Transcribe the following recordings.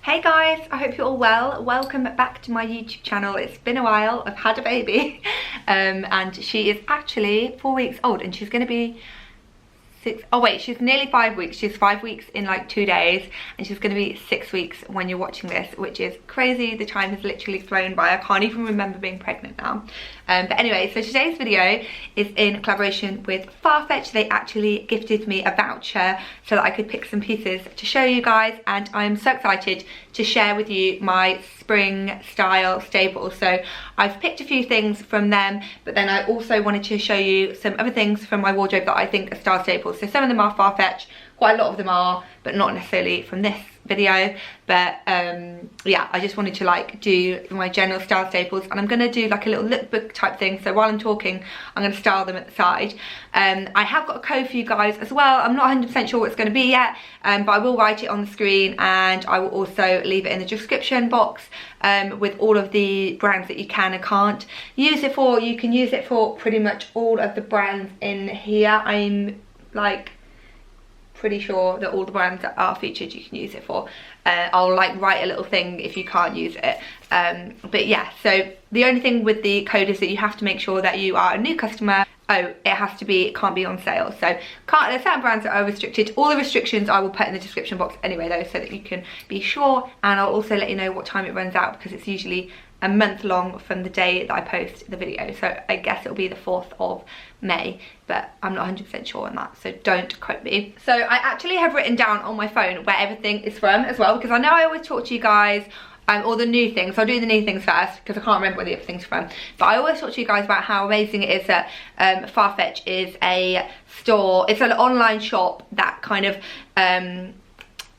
Hey guys, I hope you're all well. Welcome back to my YouTube channel. It's been a while. I've had a baby and she is actually 4 weeks old and she's going to be she's nearly 5 weeks. She's 5 weeks in like 2 days and she's going to be 6 weeks when you're watching this, which is crazy. The time has literally flown by. I can't even remember being pregnant now. But anyway, so today's video is in collaboration with Farfetch. They actually gifted me a voucher so that I could pick some pieces to show you guys, and I'm so excited to share with you my spring style staples. So I've picked a few things from them, but then I also wanted to show you some other things from my wardrobe that I think are style staples. So some of them are Farfetch, quite a lot of them are, but not necessarily from this video. But yeah, I just wanted to like do my general style staples, and I'm going to do like a little lookbook type thing. So while I'm talking, I'm going to style them at the side. I have got a code for you guys as well. I'm not 100% sure what it's going to be yet, but I will write it on the screen, and I will also leave it in the description box with all of the brands that you can and can't use it for. You can use it for pretty much all of the brands in here. I'm like pretty sure that all the brands that are featured you can use it for. I'll like write a little thing if you can't use it, but yeah, so the only thing with the code is that you have to make sure that you are a new customer. It can't be on sale. So there's certain brands that are restricted. All the restrictions I will put in the description box anyway though, so that you can be sure, and I'll also let you know what time it runs out, because it's usually a month long from the day that I post the video. So I guess it'll be the 4th of May, but I'm not 100% sure on that, so don't quote me. So I actually have written down on my phone where everything is from as well, because I know I always talk to you guys all the new things. I'll do the new things first because I can't remember where the other things are from. But I always talk to you guys about how amazing it is that Farfetch is a store. It's an online shop that kind of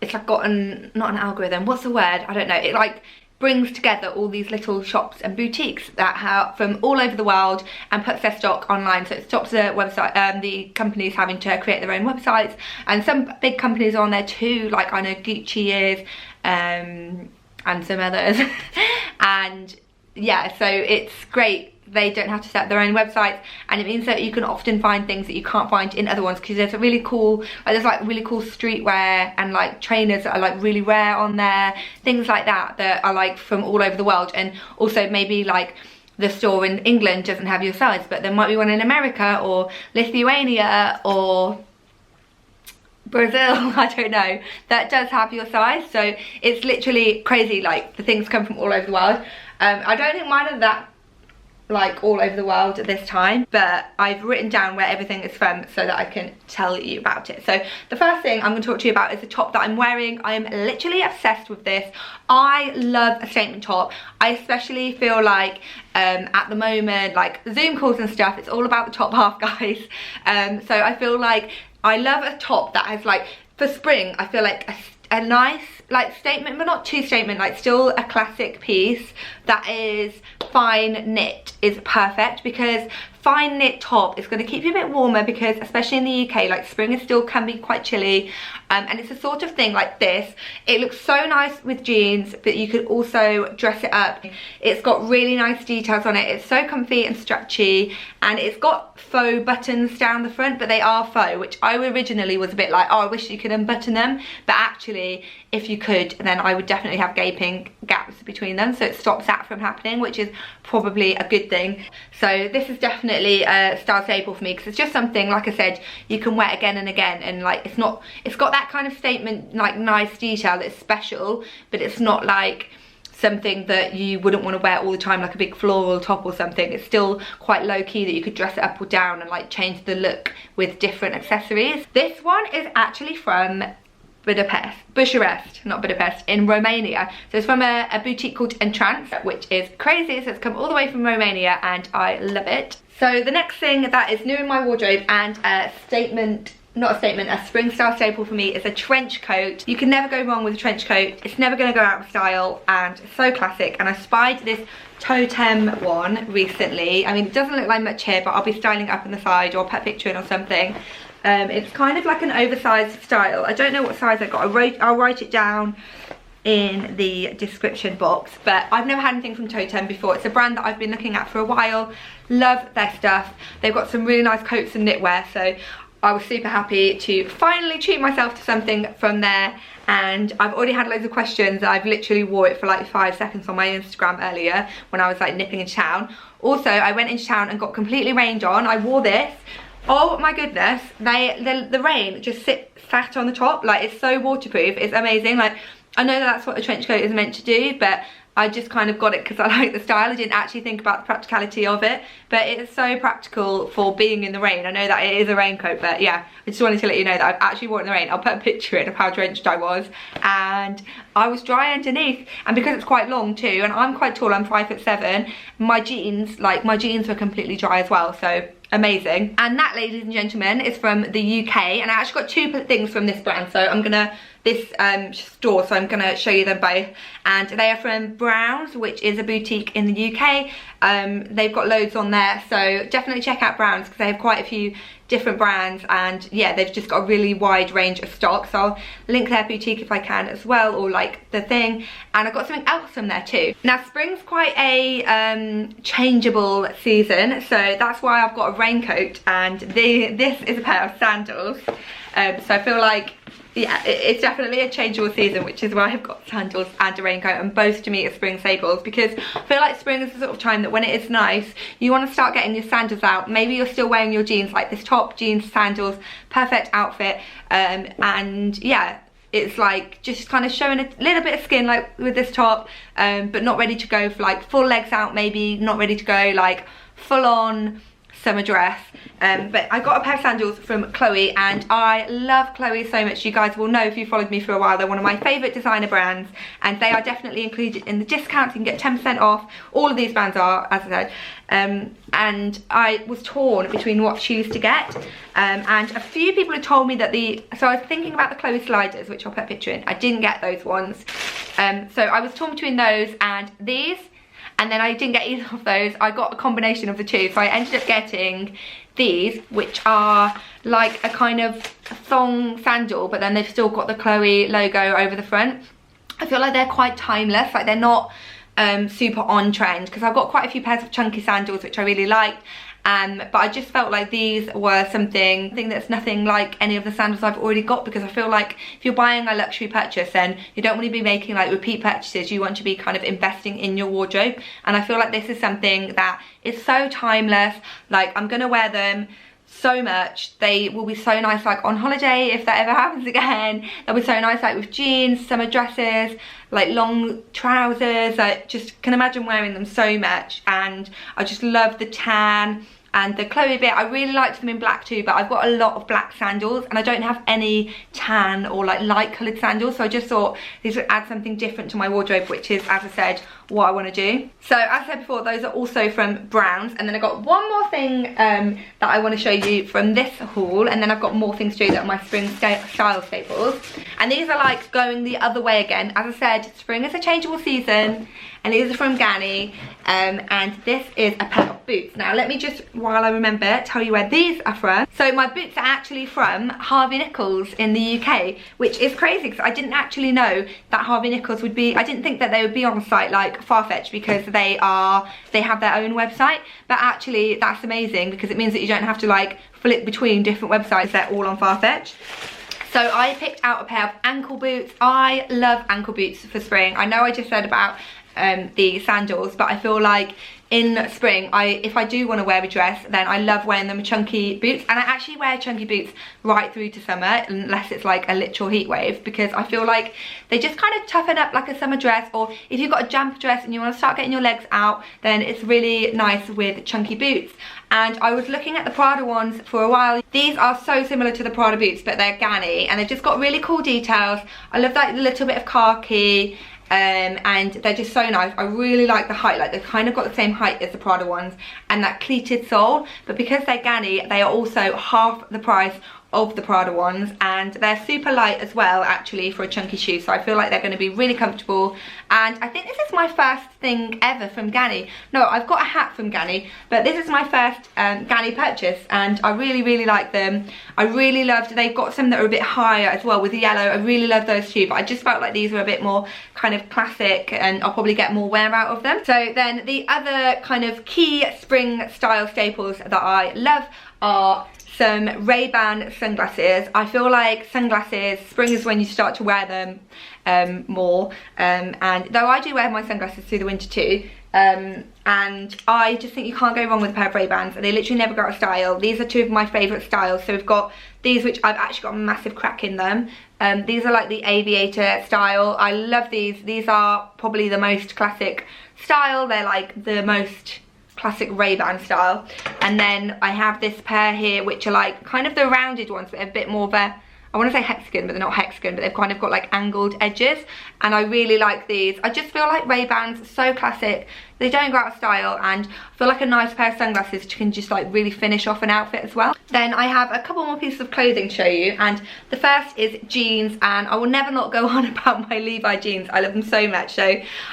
it's like got not an algorithm. What's the word? I don't know. It like brings together all these little shops and boutiques that have from all over the world and puts their stock online. So it stops the website, the companies having to create their own websites, and some big companies are on there too, like I know Gucci is, and some others. And yeah, so it's great. They don't have to set their own websites, and it means that you can often find things that you can't find in other ones, because there's a really cool, there's like really cool streetwear and like trainers that are like really rare on there, things like that that are like from all over the world. And also maybe like the store in England doesn't have your size, but there might be one in America or Lithuania or Brazil, I don't know, that does have your size. So it's literally crazy, like the things come from all over the world. I don't think mine are that like all over the world at this time, but I've written down where everything is from so that I can tell you about it. So the first thing I'm going to talk to you about is the top that I'm wearing. I am literally obsessed with this. I love a statement top. I especially feel like at the moment, like Zoom calls and stuff, it's all about the top half, guys. So I feel like I love a top that has like, for spring, I feel like a nice like statement, but not too statement, like still a classic piece that is fine knit is perfect, because fine knit top is going to keep you a bit warmer, because especially in the UK, like spring is still can be quite chilly, and it's a sort of thing like this. It looks so nice with jeans, but you could also dress it up. It's got really nice details on it. It's so comfy and stretchy, and it's got faux buttons down the front, but they are faux, which I originally was a bit like, oh, I wish you could unbutton them, but actually if you could, then I would definitely have gaping gaps between them, so it stops that from happening, which is probably a good thing. So this is definitely a style staple for me, because it's just something, like I said, you can wear again and again, and like it's got that kind of statement, like nice detail that's special, but it's not like something that you wouldn't want to wear all the time, like a big floral top or something. It's still quite low-key that you could dress it up or down and like change the look with different accessories. This one is actually from Bucharest, not Budapest, in Romania. So it's from a boutique called Entrance, which is crazy. So it's come all the way from Romania and I love it. So the next thing that is new in my wardrobe, and a statement, not a statement, a spring style staple for me, is a trench coat. You can never go wrong with a trench coat. It's never going to go out of style, and it's so classic. And I spied this totem one recently. I mean, it doesn't look like much here, but I'll be styling up on the side, or put a picture in or something. It's kind of like an oversized style. I don't know what size I got. I'll write it down in the description box, but I've never had anything from Totem before. It's a brand that I've been looking at for a while. Love their stuff. They've got some really nice coats and knitwear, so I was super happy to finally treat myself to something from there, and I've already had loads of questions. I've literally wore it for like 5 seconds on my Instagram earlier when I was like nipping into town. Also, I went into town and got completely rained on. I wore this. Oh my goodness, the rain just sat on the top. Like, it's so waterproof, it's amazing. Like, I know that's what a trench coat is meant to do, but I just kind of got it because I like the style. I didn't actually think about the practicality of it, but it's so practical for being in the rain. I know that it is a raincoat, but yeah, I just wanted to let you know that I've actually worn it in the rain. I'll put a picture in of how drenched I was, and I was dry underneath. And because it's quite long too, and I'm quite tall, I'm 5'7", my jeans were completely dry as well, so amazing. And that, ladies and gentlemen, is from the UK, and I actually got 2 things from this brand, so I'm gonna store, so I'm gonna show you them both. And they are from Browns, which is a boutique in the UK. They've got loads on there, so definitely check out Browns because they have quite a few different brands, and yeah, they've just got a really wide range of stock. So I'll link their boutique if I can as well, or like the thing. And I've got something else from there too. Now, spring's quite a changeable season, so that's why I've got a raincoat, and this is a pair of sandals. So I feel like, yeah, it's definitely a changeable season, which is why I've got sandals and a raincoat, and both to me are spring staples, because I feel like spring is the sort of time that when it is nice, you want to start getting your sandals out. Maybe you're still wearing your jeans, like this top, jeans, sandals, perfect outfit. And yeah, it's like just kind of showing a little bit of skin, like with this top, but not ready to go for like full legs out, maybe not ready to go like full on summer dress. But I got a pair of sandals from Chloe, and I love Chloe so much. You guys will know if you followed me for a while, they're one of my favourite designer brands, and they are definitely included in the discounts. You can get 10% off. All of these brands are, as I said. And I was torn between what shoes to get, and a few people had told me that so I was thinking about the Chloe sliders, which I'll put a picture in. I didn't get those ones, so I was torn between those and these. And then I didn't get either of those. I got a combination of the two. So I ended up getting these, which are like a kind of thong sandal, but then they've still got the Chloe logo over the front. I feel like they're quite timeless. Like, they're not super on trend, because I've got quite a few pairs of chunky sandals, which I really liked. But I just felt like these were something that's nothing like any of the sandals I've already got, because I feel like if you're buying a luxury purchase, then you don't want to be making like repeat purchases. You want to be kind of investing in your wardrobe, and I feel like this is something that is so timeless. Like, I'm gonna wear them so much. They will be so nice like on holiday, if that ever happens again. They'll be so nice like with jeans, summer dresses, like long trousers. I just can imagine wearing them so much. And I just love the tan and the Chloe bit. I really liked them in black too, but I've got a lot of black sandals and I don't have any tan or like light coloured sandals, so I just thought these would add something different to my wardrobe, which is, as I said, what I want to do. So as I said before, those are also from Browns, and then I got one more thing that I want to show you from this haul, and then I've got more things to do that are my spring style staples, and these are like going the other way again. As I said, spring is a changeable season, and these are from Ganni, and this is a pair of boots. Now let me just, while I remember, tell you where these are from. So my boots are actually from HARVEY NICHOLS in the UK, which is crazy because I didn't actually know that HARVEY NICHOLS would be, I didn't think that they would be on a site like Farfetch, because they have their own website, but actually that's amazing because it means that you don't have to like flip between different websites. They're all on Farfetch. So I picked out a pair of ankle boots. I love ankle boots for spring. I know I just said about the sandals, but I feel like in spring, if I do want to wear a dress, then I love wearing them chunky boots, and I actually wear chunky boots right through to summer, unless it's like a literal heat wave, because I feel like they just kind of toughen up like a summer dress, or if you've got a jumper dress and you want to start getting your legs out, then it's really nice with chunky boots. And I was looking at the Prada ones for a while. These are so similar to the Prada boots, but they're Ganni, and they've just got really cool details. I love that little bit of khaki. And they're just so nice. I really like the height, like they've kind of got the same height as the Prada ones, and that pleated sole, but because they're Ganni, they are also half the price of the Prada ones, and they're super light as well actually for a chunky shoe, so I feel like they're going to be really comfortable. And I think this is my first thing ever from Ganni. No, I've got a hat from Ganni, but this is my first Ganni purchase, and I really like them. I really loved, they've got some that are a bit higher as well with the yellow. I really love those too, but I just felt like these were a bit more kind of classic, and I'll probably get more wear out of them. So then the other kind of key spring style staples that I love are some Ray-Ban sunglasses. I feel like sunglasses, spring is when you start to wear them more, and though I do wear my sunglasses through the winter too, and I just think you can't go wrong with a pair of Ray-Bans, and they literally never go out of style. These are two of my favourite styles. So we've got these, which I've actually got a massive crack in them. These are like the aviator style. I love these. These are probably the most classic style. They're like the most classic Ray-Ban style. And then I have this pair here, which are like kind of the rounded ones, but a bit more of a, I want to say hexagon, but they're not hexagon, but they've kind of got like angled edges, and I really like these. I just feel like Ray-Bans are so classic. They don't go out of style, and I feel like a nice pair of sunglasses can just like really finish off an outfit as well. Then I have a couple more pieces of clothing to show you, and the first is jeans, and I will never not go on about my Levi jeans. I love them so much. So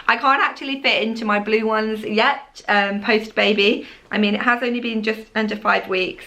I can't actually fit into my blue ones yet, post baby. I mean, it has only been just under 5 weeks.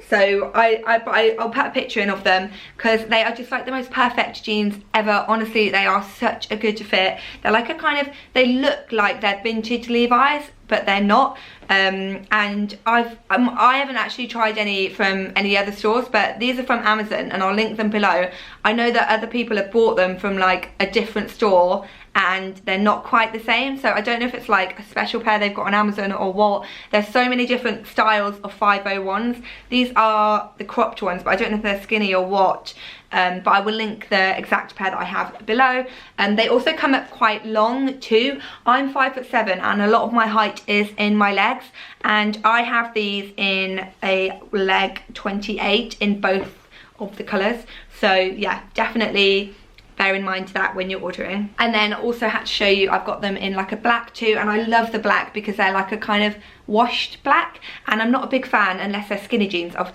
So I'll put a picture in of them, because they are just like the most perfect jeans ever. Honestly, they are such a good fit. They're like a kind of, they look like they're vintage Levi's, but they're not. And I haven't actually tried any from any other stores, but these are from Amazon, and I'll link them below. I know that other people have bought them from like a different store, and they're not quite the same. So I don't know if it's like a special pair they've got on Amazon or what. There's so many different styles of 501s. These are the cropped ones, but I don't know if they're skinny or what. But I will link the exact pair that I have below. They also come up quite long too. I'm 5'7", and a lot of my height is in my legs, and I have these in a leg 28 in both of the colours. So yeah, definitely bear in mind that when you're ordering. And then also had to show you, I've got them in like a black too, and I love the black because they're like a kind of washed black, and I'm not a big fan, unless they're skinny jeans, of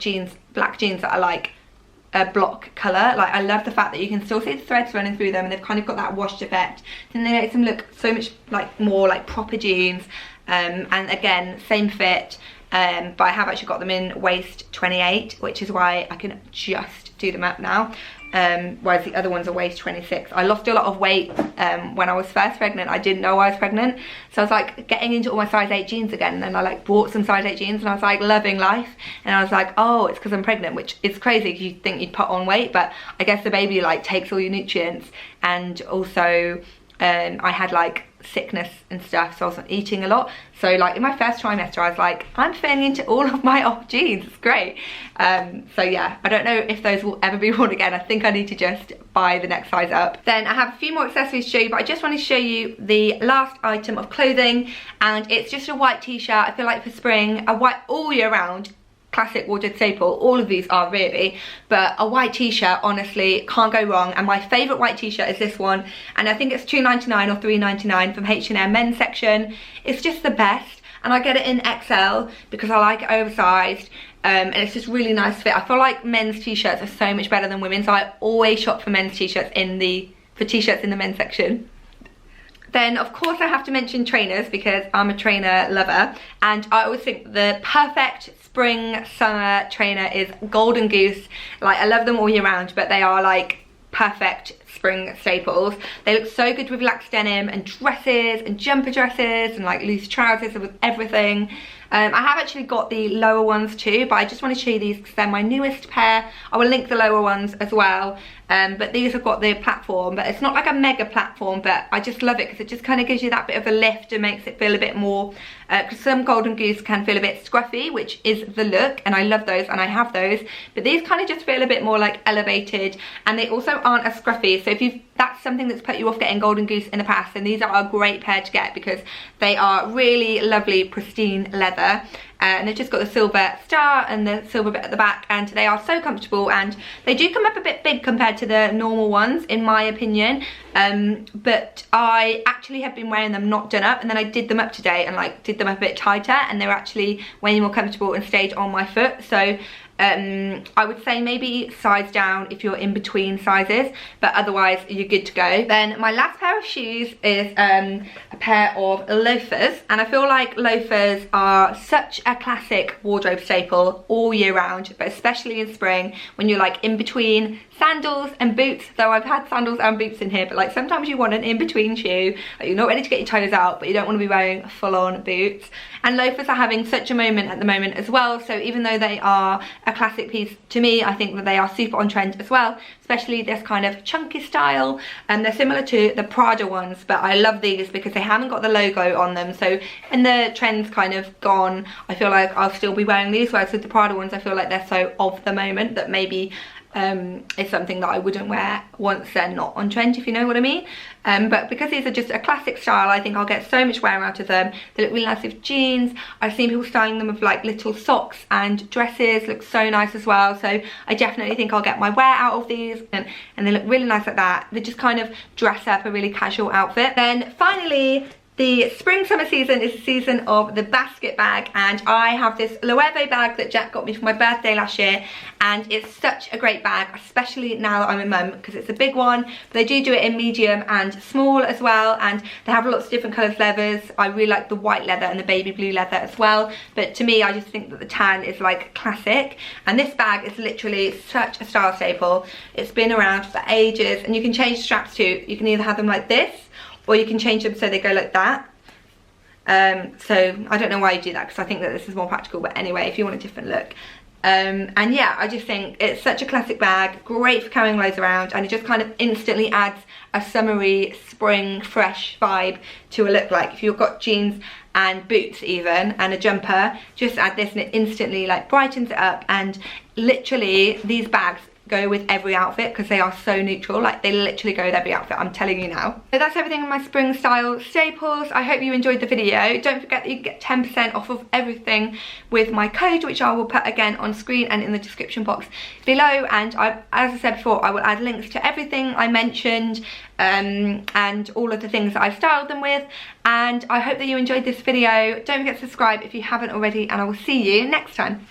black jeans that are like a block colour. Like, I love the fact that you can still see the threads running through them, and they've kind of got that washed effect, and they make them look so much like more like proper jeans. And again, same fit, but I have actually got them in waist 28, which is why I can just do them up now. Whereas the other ones are waist 26. I lost a lot of weight when I was first pregnant. I didn't know I was pregnant, so I was like getting into all my size 8 jeans again, and then I like bought some size 8 jeans, and I was like loving life, and I was like, oh, it's because I'm pregnant, which is crazy because you'd think you'd put on weight, but I guess the baby like takes all your nutrients. And also I had like sickness and stuff, so I wasn't eating a lot. So like in my first trimester, I was like, I'm fitting into all of my old jeans. It's great. So yeah, I don't know if those will ever be worn again. I think I need to just buy the next size up. Then I have a few more accessories to show you, but I just want to show you the last item of clothing, and it's just a white t-shirt. I feel like for spring, a white all year round classic wardrobe staple. All of these are really, but a white t-shirt honestly can't go wrong. And my favourite white t-shirt is this one, and I think it's £2.99 or £3.99 from H&M men's section. It's just the best, and I get it in XL because I like it oversized, and it's just really nice fit. I feel like men's t-shirts are so much better than women's, so I always shop for men's t-shirts for t-shirts in the men's section. Then of course I have to mention trainers, because I'm a trainer lover, and I always think the perfect spring summer trainer is Golden Goose. Like, I love them all year round, but they are like perfect spring staples. They look so good with lax denim and dresses and jumper dresses and like loose trousers and with everything. I have actually got the lower ones too, but I just want to show you these because they're my newest pair. I will link the lower ones as well. But these have got the platform, but it's not like a mega platform, but I just love it because it just kind of gives you that bit of a lift and makes it feel a bit more, because some Golden Goose can feel a bit scruffy, which is the look, and I love those and I have those, but these kind of just feel a bit more like elevated, and they also aren't as scruffy. So if that's something that's put you off getting Golden Goose in the past, then these are a great pair to get because they are really lovely pristine leather. And they've just got the silver star and the silver bit at the back, and they are so comfortable, and they do come up a bit big compared to the normal ones in my opinion, but I actually have been wearing them not done up, and then I did them up today and like did them up a bit tighter, and they were actually way more comfortable and stayed on my foot. So I would say maybe size down if you're in between sizes, but otherwise you're good to go. Then my last pair of shoes is a pair of loafers, and I feel like loafers are such a classic wardrobe staple all year round, but especially in spring when you're like in between sandals and boots. Though I've had sandals and boots in here, but like sometimes you want an in-between shoe, like you're not ready to get your toes out but you don't want to be wearing full-on boots. And loafers are having such a moment at the moment as well, so even though they are a classic piece to me, I think that they are super on trend as well, especially this kind of chunky style. And they're similar to the Prada ones, but I love these because they haven't got the logo on them, so when the trend's kind of gone, I feel like I'll still be wearing these, whereas with the Prada ones I feel like they're so of the moment that maybe it's something that I wouldn't wear once they're not on trend, if you know what I mean. But because these are just a classic style, I think I'll get so much wear out of them. They look really nice with jeans. I've seen people styling them with like little socks and dresses, look so nice as well. So I definitely think I'll get my wear out of these, and they look really nice like that. They just kind of dress up a really casual outfit. Then finally, the spring summer season is the season of the basket bag, and I have this Loewe bag that Jack got me for my birthday last year, and it's such a great bag, especially now that I'm a mum, because it's a big one. But they do it in medium and small as well, and they have lots of different colours leathers. I really like the white leather and the baby blue leather as well, but to me I just think that the tan is like classic, and this bag is literally such a style staple. It's been around for ages, and you can change the straps too. You can either have them like this, or you can change them so they go like that. So I don't know why you do that, because I think that this is more practical, but anyway, if you want a different look. And yeah, I just think it's such a classic bag, great for carrying loads around, and it just kind of instantly adds a summery, spring, fresh vibe to a look. Like if you've got jeans and boots even, and a jumper, just add this and it instantly like brightens it up. And literally these bags go with every outfit because they are so neutral, like they literally go with every outfit, I'm telling you now. So that's everything on my spring style staples. I hope you enjoyed the video. Don't forget that you can get 10% off of everything with my code, which I will put again on screen and in the description box below. And as I said before, I will add links to everything I mentioned, and all of the things that I've styled them with. And I hope that you enjoyed this video. Don't forget to subscribe if you haven't already, and I will see you next time.